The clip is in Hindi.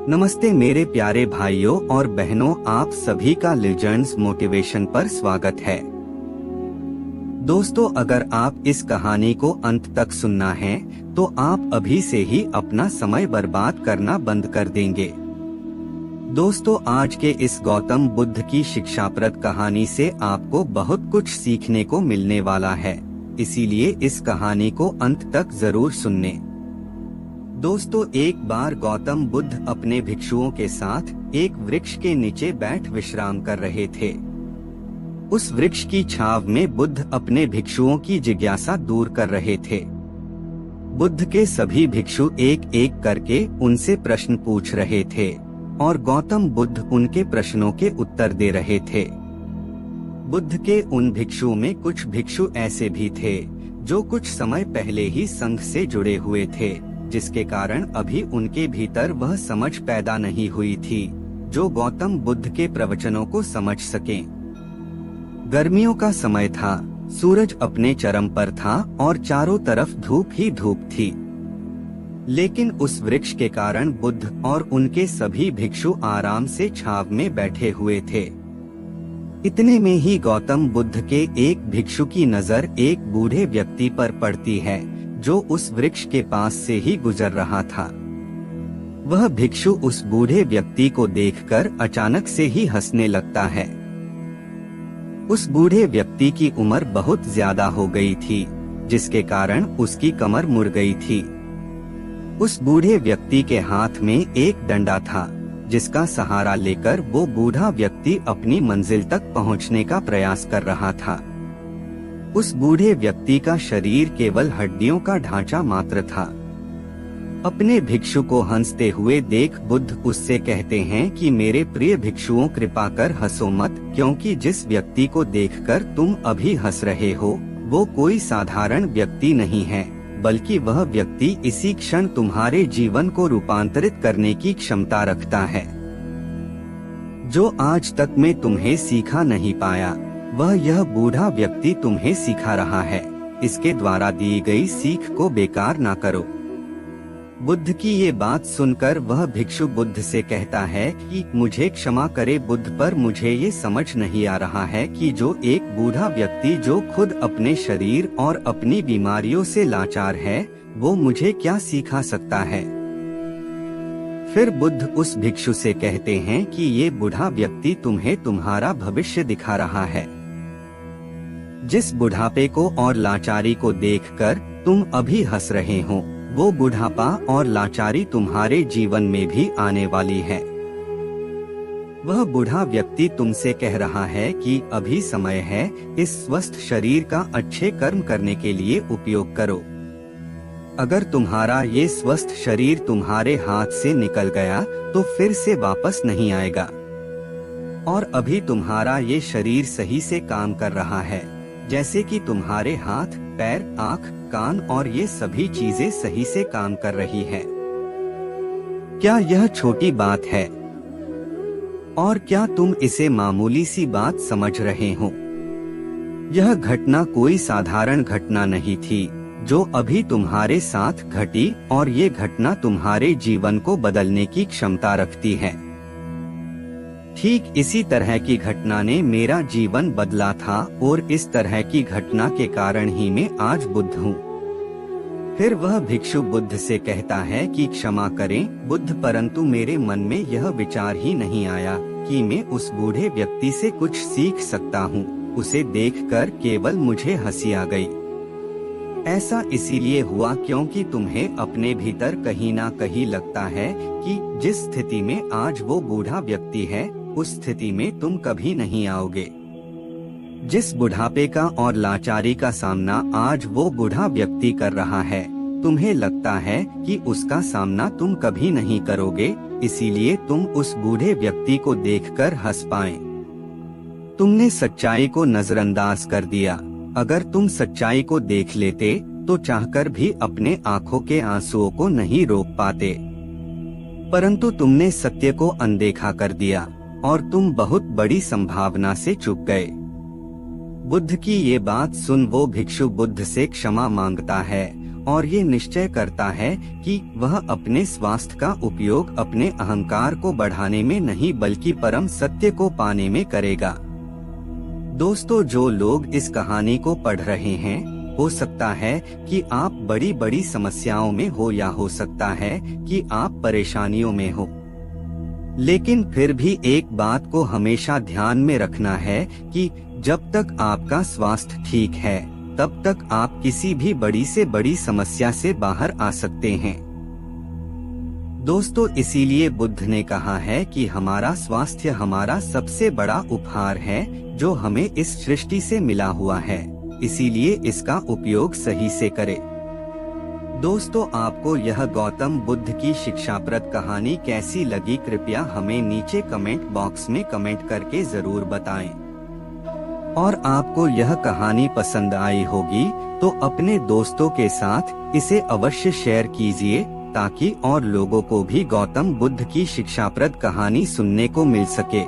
नमस्ते मेरे प्यारे भाइयों और बहनों, आप सभी का लेजेंड्स मोटिवेशन पर स्वागत है। दोस्तों, अगर आप इस कहानी को अंत तक सुनना है तो आप अभी से ही अपना समय बर्बाद करना बंद कर देंगे। दोस्तों, आज के इस गौतम बुद्ध की शिक्षाप्रद कहानी से आपको बहुत कुछ सीखने को मिलने वाला है, इसीलिए इस कहानी को अंत तक जरूर सुनने। दोस्तों, एक बार गौतम बुद्ध अपने भिक्षुओं के साथ एक वृक्ष के नीचे बैठ विश्राम कर रहे थे। उस वृक्ष की छाव में बुद्ध अपने भिक्षुओं की जिज्ञासा दूर कर रहे थे। बुद्ध के सभी भिक्षु एक एक करके उनसे प्रश्न पूछ रहे थे और गौतम बुद्ध उनके प्रश्नों के उत्तर दे रहे थे। बुद्ध के उन भिक्षुओं में कुछ भिक्षु ऐसे भी थे जो कुछ समय पहले ही संघ से जुड़े हुए थे, जिसके कारण अभी उनके भीतर वह समझ पैदा नहीं हुई थी जो गौतम बुद्ध के प्रवचनों को समझ सकें। गर्मियों का समय था, सूरज अपने चरम पर था और चारों तरफ धूप ही धूप थी। लेकिन उस वृक्ष के कारण बुद्ध और उनके सभी भिक्षु आराम से छाव में बैठे हुए थे। इतने में ही गौतम बुद्ध के एक भिक्षु की नजर एक बूढ़े व्यक्ति पर पड़ती है जो उस वृक्ष के पास से ही गुजर रहा था। वह भिक्षु उस बूढ़े व्यक्ति को देखकर अचानक से ही हंसने लगता है। उस बूढ़े व्यक्ति की उम्र बहुत ज्यादा हो गई थी, जिसके कारण उसकी कमर मुड़ गई थी। उस बूढ़े व्यक्ति के हाथ में एक डंडा था, जिसका सहारा लेकर वो बूढ़ा व्यक्ति अपनी मंजिल तक पहुंचने का प्रयास कर रहा था। उस बूढ़े व्यक्ति का शरीर केवल हड्डियों का ढांचा मात्र था। अपने भिक्षु को हंसते हुए देख बुद्ध उससे कहते हैं कि मेरे प्रिय भिक्षुओं, कृपा कर हंसो मत, क्योंकि जिस व्यक्ति को देखकर तुम अभी हंस रहे हो वो कोई साधारण व्यक्ति नहीं है, बल्कि वह व्यक्ति इसी क्षण तुम्हारे जीवन को रूपांतरित करने की क्षमता रखता है। जो आज तक मैं तुम्हें सिखा नहीं पाया, वह यह बूढ़ा व्यक्ति तुम्हें सिखा रहा है। इसके द्वारा दी गई सीख को बेकार ना करो। बुद्ध की ये बात सुनकर वह भिक्षु बुद्ध से कहता है कि मुझे क्षमा करे बुद्ध, पर मुझे ये समझ नहीं आ रहा है कि जो एक बूढ़ा व्यक्ति जो खुद अपने शरीर और अपनी बीमारियों से लाचार है, वो मुझे क्या सिखा सकता है। फिर बुद्ध उस भिक्षु से कहते हैं कि ये बूढ़ा व्यक्ति तुम्हें तुम्हारा भविष्य दिखा रहा है। जिस बुढ़ापे को और लाचारी को देखकर तुम अभी हंस रहे हो, वो बुढ़ापा और लाचारी तुम्हारे जीवन में भी आने वाली है। वह बूढ़ा व्यक्ति तुमसे कह रहा है कि अभी समय है, इस स्वस्थ शरीर का अच्छे कर्म करने के लिए उपयोग करो। अगर तुम्हारा ये स्वस्थ शरीर तुम्हारे हाथ से निकल गया तो फिर से वापस नहीं आएगा। और अभी तुम्हारा ये शरीर सही से काम कर रहा है, जैसे कि तुम्हारे हाथ, पैर, आँख, कान और ये सभी चीजें सही से काम कर रही है। क्या यह छोटी बात है? और क्या तुम इसे मामूली सी बात समझ रहे हो? यह घटना कोई साधारण घटना नहीं थी जो अभी तुम्हारे साथ घटी, और ये घटना तुम्हारे जीवन को बदलने की क्षमता रखती है। ठीक इसी तरह की घटना ने मेरा जीवन बदला था और इस तरह की घटना के कारण ही मैं आज बुद्ध हूँ। फिर वह भिक्षु बुद्ध से कहता है कि क्षमा करें बुद्ध, परंतु मेरे मन में यह विचार ही नहीं आया कि मैं उस बूढ़े व्यक्ति से कुछ सीख सकता हूँ। उसे देखकर केवल मुझे हंसी आ गई। ऐसा इसीलिए हुआ क्योंकि तुम्हें अपने भीतर कहीं ना कहीं लगता है कि जिस स्थिति में आज वो बूढ़ा व्यक्ति है, उस स्थिति में तुम कभी नहीं आओगे। जिस बुढ़ापे का और लाचारी का सामना आज वो बूढ़ा व्यक्ति कर रहा है, तुम्हें लगता है कि उसका सामना तुम कभी नहीं करोगे, इसीलिए तुम उस बूढ़े व्यक्ति को देखकर हंस पाए। तुमने सच्चाई को नजरअंदाज कर दिया। अगर तुम सच्चाई को देख लेते तो चाहकर भी अपने आंखों के आंसुओं को नहीं रोक पाते, परंतु तुमने सत्य को अनदेखा कर दिया और तुम बहुत बड़ी संभावना से चूक गए। बुद्ध की ये बात सुन वो भिक्षु बुद्ध से क्षमा मांगता है और ये निश्चय करता है कि वह अपने स्वास्थ्य का उपयोग अपने अहंकार को बढ़ाने में नहीं बल्कि परम सत्य को पाने में करेगा। दोस्तों, जो लोग इस कहानी को पढ़ रहे हैं, हो सकता है कि आप बड़ी बड़ी समस्याओं में हो या हो सकता है कि आप परेशानियों में हो, लेकिन फिर भी एक बात को हमेशा ध्यान में रखना है कि जब तक आपका स्वास्थ्य ठीक है तब तक आप किसी भी बड़ी से बड़ी समस्या से बाहर आ सकते हैं। दोस्तों, इसीलिए बुद्ध ने कहा है कि हमारा स्वास्थ्य हमारा सबसे बड़ा उपहार है जो हमें इस सृष्टि से मिला हुआ है, इसीलिए इसका उपयोग सही से करें। दोस्तों, आपको यह गौतम बुद्ध की शिक्षाप्रद कहानी कैसी लगी, कृपया हमें नीचे कमेंट बॉक्स में कमेंट करके जरूर बताएं। और आपको यह कहानी पसंद आई होगी तो अपने दोस्तों के साथ इसे अवश्य शेयर कीजिए ताकि और लोगों को भी गौतम बुद्ध की शिक्षाप्रद कहानी सुनने को मिल सके।